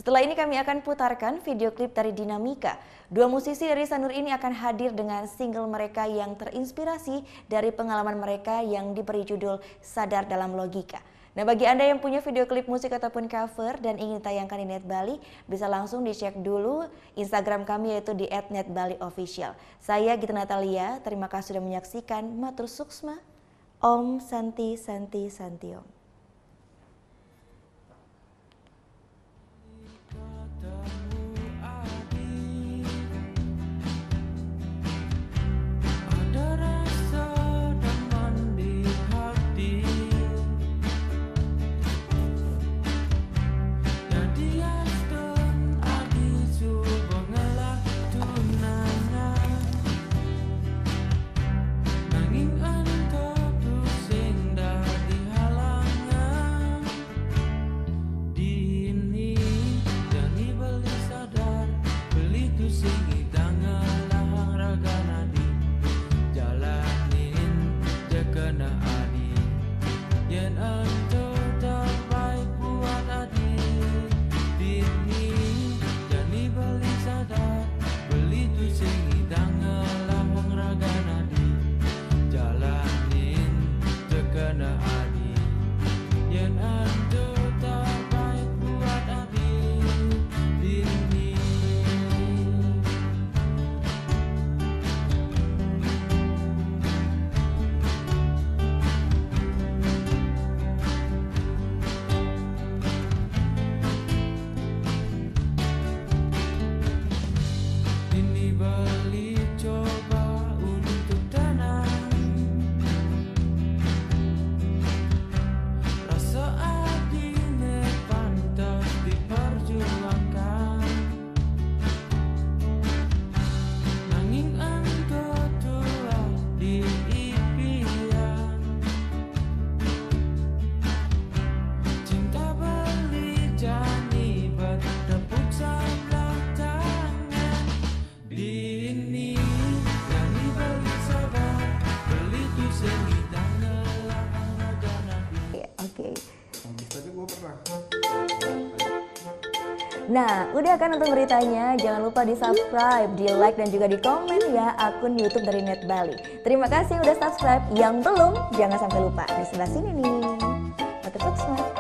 Setelah ini kami akan putarkan video klip dari Dinamika. Dua musisi dari Sanur ini akan hadir dengan single mereka yang terinspirasi dari pengalaman mereka yang diberi judul Sadar Dalam Logika. Nah, bagi Anda yang punya video klip musik ataupun cover dan ingin tayangkan di Net Bali, bisa langsung dicek dulu Instagram kami yaitu di @netbaliofficial. Saya Gita Natalia, terima kasih sudah menyaksikan. Matur suksma, Om Santi Santi Santi Om. Nah, udah kan nonton beritanya? Jangan lupa di subscribe, di like dan juga di komen ya akun YouTube dari Net Bali. Terima kasih udah subscribe. Yang belum, jangan sampai lupa di sebelah sini nih. Matur suksma.